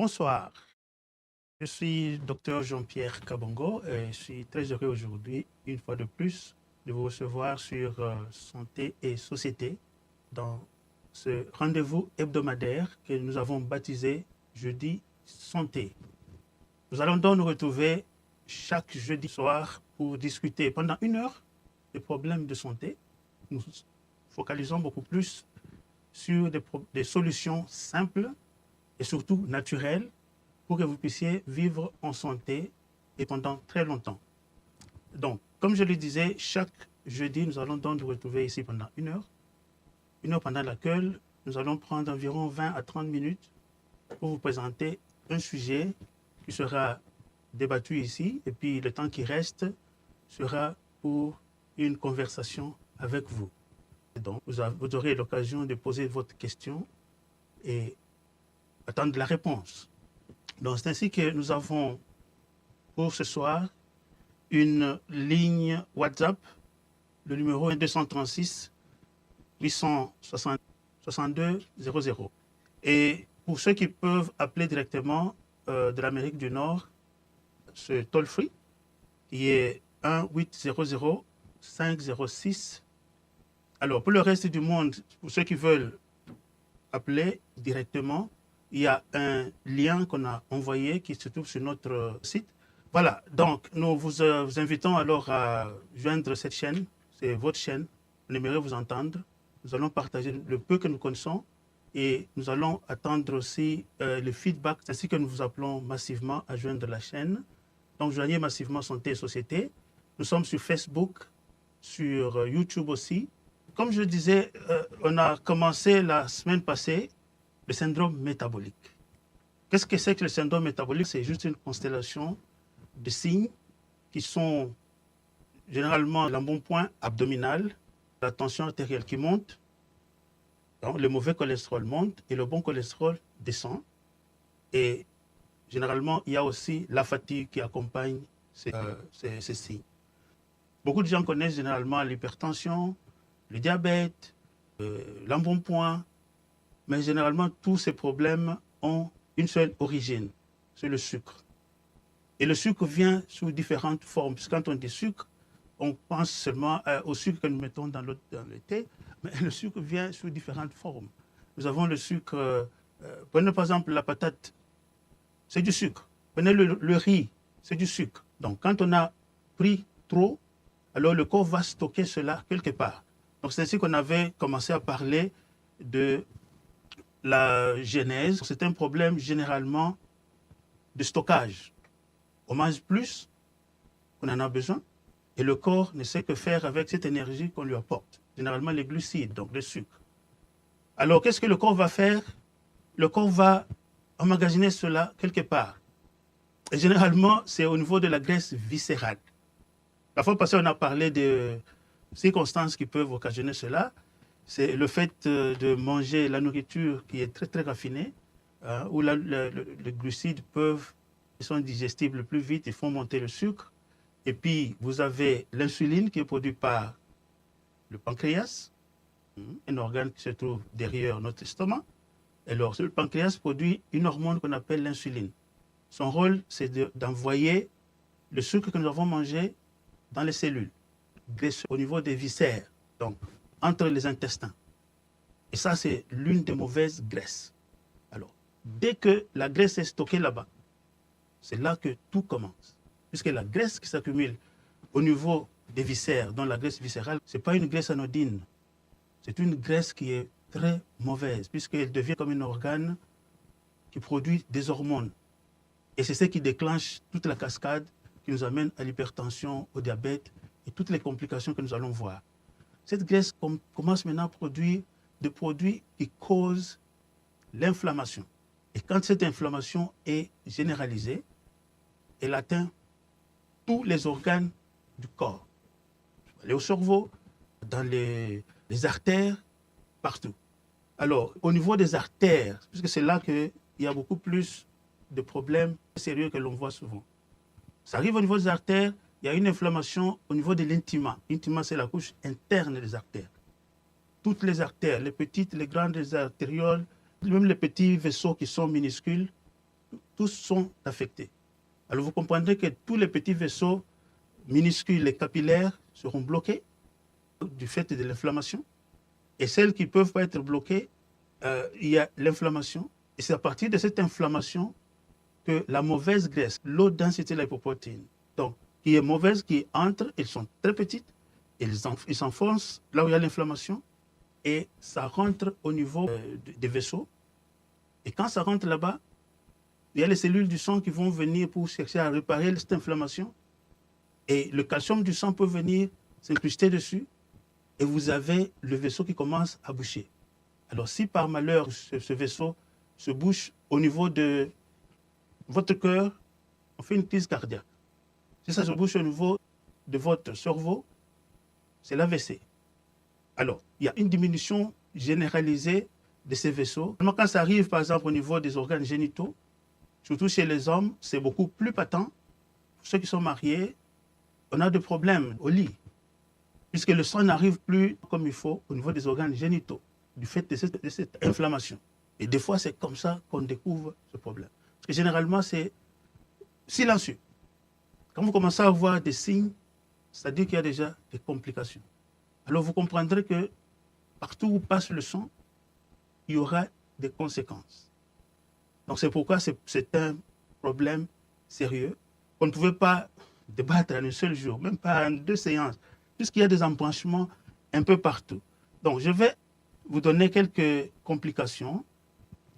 Bonsoir, je suis Dr Jean-Pierre Kabongo et je suis très heureux aujourd'hui, une fois de plus, de vous recevoir sur Santé et Société dans ce rendez-vous hebdomadaire que nous avons baptisé Jeudi Santé. Nous allons donc nous retrouver chaque jeudi soir pour discuter pendant 1 heure des problèmes de santé. Nous focalisons beaucoup plus sur des solutions simples et surtout naturelles pour que vous puissiez vivre en santé et pendant très longtemps. Donc, comme je le disais, chaque jeudi, nous allons donc nous retrouver ici pendant 1 heure pendant laquelle nous allons prendre environ 20 à 30 minutes pour vous présenter un sujet qui sera débattu ici, et puis le temps qui reste sera pour une conversation avec vous. Et donc, vous aurez l'occasion de poser votre question et attendre la réponse. Donc, c'est ainsi que nous avons pour ce soir une ligne WhatsApp. Le numéro est 236 860 62 00. Et pour ceux qui peuvent appeler directement de l'Amérique du Nord, ce toll-free qui est 1-800 506. Alors, pour le reste du monde, pour ceux qui veulent appeler directement, il y a un lien qu'on a envoyé qui se trouve sur notre site. Voilà, donc nous vous invitons alors à joindre cette chaîne. C'est votre chaîne. On aimerait vous entendre. Nous allons partager le peu que nous connaissons et nous allons attendre aussi le feedback, ainsi que nous vous appelons massivement à joindre la chaîne. Donc, joignez massivement Santé et Société. Nous sommes sur Facebook, sur YouTube aussi. Comme je disais, on a commencé la semaine passée le syndrome métabolique. Qu'est-ce que c'est que le syndrome métabolique? C'est juste une constellation de signes qui sont généralement l'embonpoint abdominal, la tension artérielle qui monte, donc le mauvais cholestérol monte et le bon cholestérol descend. Et généralement, il y a aussi la fatigue qui accompagne ces signes. Beaucoup de gens connaissent généralement l'hypertension, le diabète, l'embonpoint, mais généralement, tous ces problèmes ont une seule origine, c'est le sucre. Et le sucre vient sous différentes formes. Parce que quand on dit sucre, on pense seulement au sucre que nous mettons dans le thé, mais le sucre vient sous différentes formes. Nous avons le sucre, prenez par exemple la patate, c'est du sucre. Prenez le riz, c'est du sucre. Donc quand on a pris trop, alors le corps va stocker cela quelque part. Donc c'est ainsi qu'on avait commencé à parler de la genèse. C'est un problème généralement de stockage. On mange plus qu'on en a besoin et le corps ne sait que faire avec cette énergie qu'on lui apporte. Généralement les glucides, donc le sucre. Alors qu'est-ce que le corps va faire? Le corps va emmagasiner cela quelque part. Et généralement, c'est au niveau de la graisse viscérale. La fois passée, on a parlé de circonstances qui peuvent occasionner cela. C'est le fait de manger la nourriture qui est très très raffinée, où les glucides sont digestibles plus vite, ils font monter le sucre. Et puis, vous avez l'insuline qui est produite par le pancréas, un organe qui se trouve derrière notre estomac. Et alors, le pancréas produit une hormone qu'on appelle l'insuline. Son rôle, c'est d'envoyer le sucre que nous avons mangé dans les cellules, graisseux, au niveau des viscères, donc entre les intestins. Et ça, c'est l'une des mauvaises graisses. Alors, dès que la graisse est stockée là-bas, c'est là que tout commence. Puisque la graisse qui s'accumule au niveau des viscères, dans la graisse viscérale, ce n'est pas une graisse anodine. C'est une graisse qui est très mauvaise, puisqu'elle devient comme un organe qui produit des hormones. Et c'est ce qui déclenche toute la cascade qui nous amène à l'hypertension, au diabète et toutes les complications que nous allons voir. Cette graisse commence maintenant à produire des produits qui causent l'inflammation. Et quand cette inflammation est généralisée, elle atteint tous les organes du corps. Elle est au cerveau, dans les artères, partout. Alors, au niveau des artères, puisque c'est là qu'il y a beaucoup plus de problèmes sérieux que l'on voit souvent. Ça arrive au niveau des artères, il y a une inflammation au niveau de l'intima. L'intima, c'est la couche interne des artères. Toutes les artères, les petites, les grandes, les artérioles, même les petits vaisseaux qui sont minuscules, tous sont affectés. Alors vous comprendrez que tous les petits vaisseaux minuscules et capillaires seront bloqués du fait de l'inflammation. Et celles qui ne peuvent pas être bloquées, il y a l'inflammation. Et c'est à partir de cette inflammation que la mauvaise graisse, l'eau densité de la lipoprotéine, donc qui est mauvaise, qui entre, elles sont très petites, ils s'enfoncent là où il y a l'inflammation et ça rentre au niveau des vaisseaux. Et quand ça rentre là-bas, il y a les cellules du sang qui vont venir pour chercher à réparer cette inflammation. Et le calcium du sang peut venir s'incruster dessus et vous avez le vaisseau qui commence à boucher. Alors si par malheur ce vaisseau se bouche au niveau de votre cœur, on fait une crise cardiaque. Si ça se bouche au niveau de votre cerveau, c'est l'AVC. Alors, il y a une diminution généralisée de ces vaisseaux. Quand ça arrive, par exemple, au niveau des organes génitaux, surtout chez les hommes, c'est beaucoup plus patent. Pour ceux qui sont mariés, on a des problèmes au lit, puisque le sang n'arrive plus comme il faut au niveau des organes génitaux, du fait de cette inflammation. Et des fois, c'est comme ça qu'on découvre ce problème. Parce que généralement, c'est silencieux. Quand vous commencez à voir des signes, c'est-à-dire qu'il y a déjà des complications. Alors vous comprendrez que partout où passe le sang, il y aura des conséquences. Donc c'est pourquoi c'est un problème sérieux. On ne pouvait pas débattre en un seul jour, même pas en 2 séances, puisqu'il y a des embranchements un peu partout. Donc je vais vous donner quelques complications.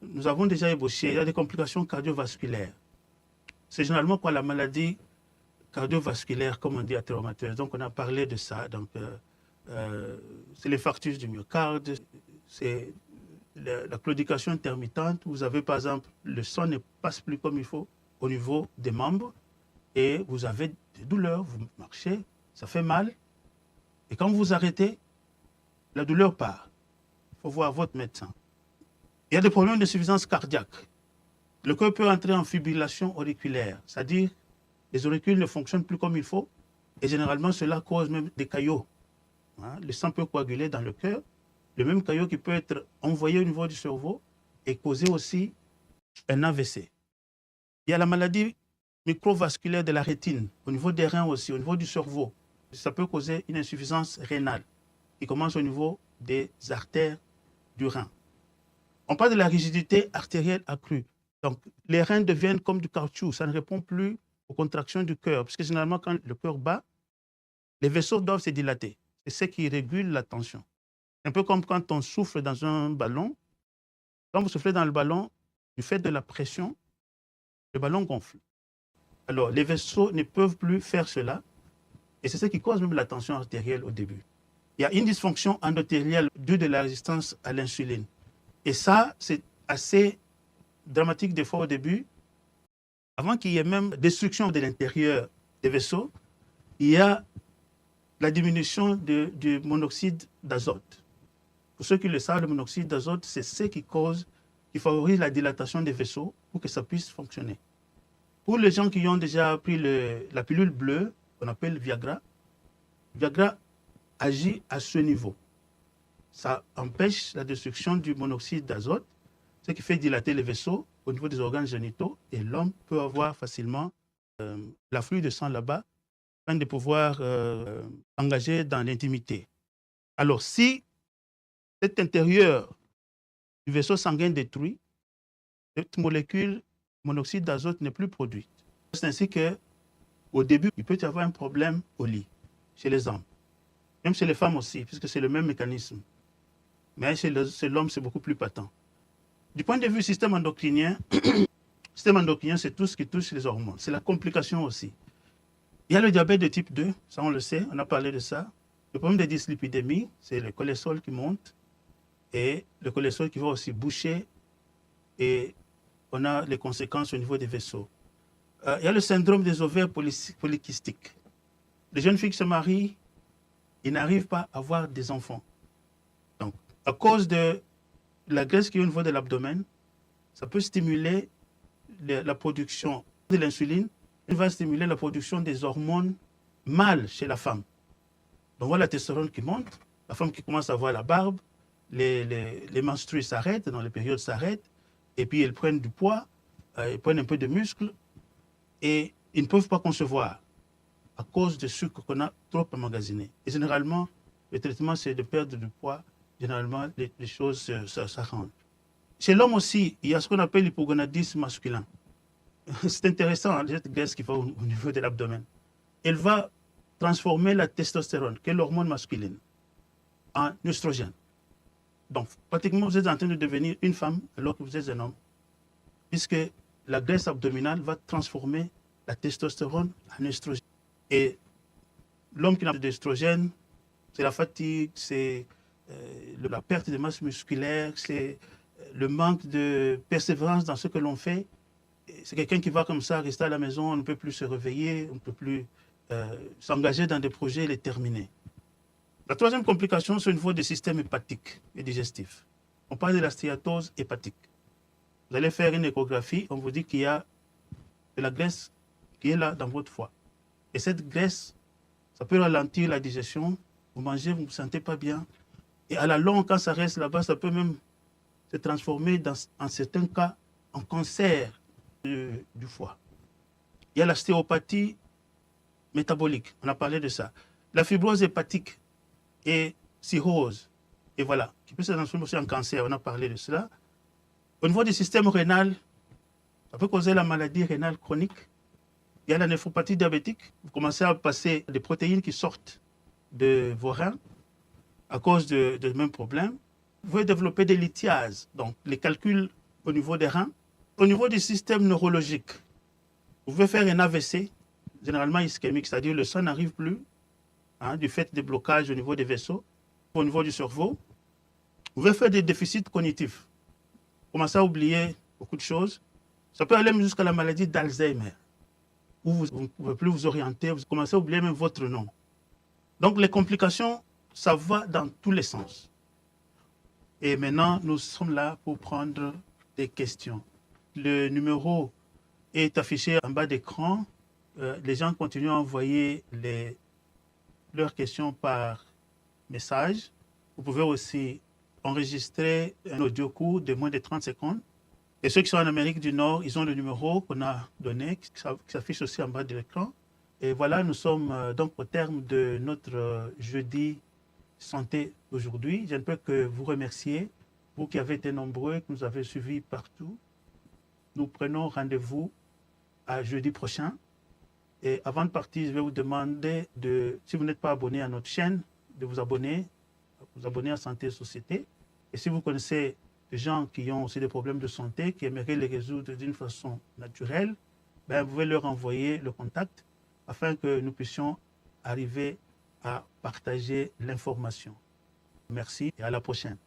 Nous avons déjà ébauché, il y a des complications cardiovasculaires. C'est généralement quoi la maladie cardiovasculaire, comme on dit à traumateuse. Donc on a parlé de ça. Donc c'est l'infarctus du myocarde, c'est la claudication intermittente. Vous avez par exemple, le sang ne passe plus comme il faut au niveau des membres et vous avez des douleurs, vous marchez, ça fait mal. Et quand vous arrêtez, la douleur part. Il faut voir votre médecin. Il y a des problèmes d'insuffisance cardiaque. Le cœur peut entrer en fibrillation auriculaire, c'est-à-dire les auricules ne fonctionnent plus comme il faut et généralement cela cause même des caillots. Le sang peut coaguler dans le cœur, le même caillot qui peut être envoyé au niveau du cerveau et causer aussi un AVC. Il y a la maladie microvasculaire de la rétine, au niveau des reins aussi, au niveau du cerveau. Ça peut causer une insuffisance rénale qui commence au niveau des artères du rein. On parle de la rigidité artérielle accrue. Donc, les reins deviennent comme du caoutchouc, ça ne répond plus aux contractions du cœur, parce que généralement, quand le cœur bat, les vaisseaux doivent se dilater. C'est ce qui régule la tension. Un peu comme quand on souffle dans un ballon. Quand vous soufflez dans le ballon, du fait de la pression, le ballon gonfle. Alors, les vaisseaux ne peuvent plus faire cela, et c'est ce qui cause même la tension artérielle au début. Il y a une dysfonction endothéliale due de la résistance à l'insuline. Et ça, c'est assez dramatique des fois au début. Avant qu'il y ait même destruction de l'intérieur des vaisseaux, il y a la diminution du monoxyde d'azote. Pour ceux qui le savent, le monoxyde d'azote, c'est ce qui favorise la dilatation des vaisseaux pour que ça puisse fonctionner. Pour les gens qui ont déjà pris la pilule bleue, qu'on appelle Viagra agit à ce niveau. Ça empêche la destruction du monoxyde d'azote, ce qui fait dilater les vaisseaux au niveau des organes génitaux et l'homme peut avoir facilement l'afflux de sang là-bas afin de pouvoir engager dans l'intimité. Alors, si cet intérieur du vaisseau sanguin détruit, cette molécule monoxyde d'azote n'est plus produite. C'est ainsi qu'au début, il peut y avoir un problème au lit, chez les hommes. Même chez les femmes aussi, puisque c'est le même mécanisme. Mais chez l'homme, c'est beaucoup plus patent. Du point de vue système endocrinien, c'est tout ce qui touche les hormones. C'est la complication aussi. Il y a le diabète de type 2, ça on le sait, on a parlé de ça. Le problème de dyslipidémie, c'est le cholestérol qui monte et le cholestérol qui va aussi boucher et on a les conséquences au niveau des vaisseaux. Il y a le syndrome des ovaires polykystiques. Les jeunes filles qui se marient, ils n'arrivent pas à avoir des enfants. Donc, à cause de la graisse qui est au niveau de l'abdomen, ça peut stimuler la production de l'insuline, il va stimuler la production des hormones mâles chez la femme. Donc voilà la testostérone qui monte, la femme qui commence à avoir la barbe, les menstrues s'arrêtent, dans les périodes s'arrêtent, et puis elles prennent du poids, ils prennent un peu de muscle et ils ne peuvent pas concevoir à cause du sucre qu'on a trop emmagasiné. Et généralement, le traitement, c'est de perdre du poids. Généralement, les choses s'arrangent. Chez l'homme aussi, il y a ce qu'on appelle l'hypogonadisme masculin. C'est intéressant, hein, cette graisse qui va au niveau de l'abdomen. Elle va transformer la testostérone, qui est l'hormone masculine, en oestrogène. Donc, pratiquement, vous êtes en train de devenir une femme alors que vous êtes un homme, puisque la graisse abdominale va transformer la testostérone en oestrogène. Et l'homme qui n'a pas d'oestrogène, c'est la fatigue, c'est la perte de masse musculaire, c'est le manque de persévérance dans ce que l'on fait. C'est quelqu'un qui va comme ça rester à la maison, on ne peut plus se réveiller, on ne peut plus s'engager dans des projets et les terminer. La troisième complication, c'est au niveau du système hépatique et digestif. On parle de la stéatose hépatique. Vous allez faire une échographie, on vous dit qu'il y a de la graisse qui est là dans votre foie. Et cette graisse, ça peut ralentir la digestion. Vous mangez, vous ne vous sentez pas bien. Et à la longue, quand ça reste là-bas, ça peut même se transformer en certains cas en cancer du foie. Il y a la stéopathie métabolique, on a parlé de ça. La fibrose hépatique et cirrhose, et voilà, qui peut se transformer aussi en cancer, on a parlé de cela. Au niveau du système rénal, ça peut causer la maladie rénale chronique. Il y a la néphropathie diabétique, vous commencez à passer des protéines qui sortent de vos reins à cause de mêmes problèmes. Vous pouvez développer des lithiases, donc les calculs au niveau des reins. Au niveau du système neurologique, vous pouvez faire un AVC, généralement ischémique, c'est-à-dire le sang n'arrive plus, hein, du fait des blocages au niveau des vaisseaux, au niveau du cerveau. Vous pouvez faire des déficits cognitifs, commencer à oublier beaucoup de choses. Ça peut aller jusqu'à la maladie d'Alzheimer, où vous ne pouvez plus vous orienter, vous commencez à oublier même votre nom. Donc les complications, ça va dans tous les sens. Et maintenant, nous sommes là pour prendre des questions. Le numéro est affiché en bas d'écran. Les gens continuent à envoyer leurs questions par message. Vous pouvez aussi enregistrer un audio court de moins de 30 secondes. Et ceux qui sont en Amérique du Nord, ils ont le numéro qu'on a donné, qui s'affiche aussi en bas de l'écran. Et voilà, nous sommes donc au terme de notre jeudi santé aujourd'hui. Je ne peux que vous remercier, vous qui avez été nombreux, que nous avez suivis partout. Nous prenons rendez-vous à jeudi prochain. Et avant de partir, je vais vous demander, si vous n'êtes pas abonné à notre chaîne, de vous abonner à Santé et Société. Et si vous connaissez des gens qui ont aussi des problèmes de santé, qui aimeraient les résoudre d'une façon naturelle, ben, vous pouvez leur envoyer le contact afin que nous puissions arriver à partager l'information. Merci et à la prochaine.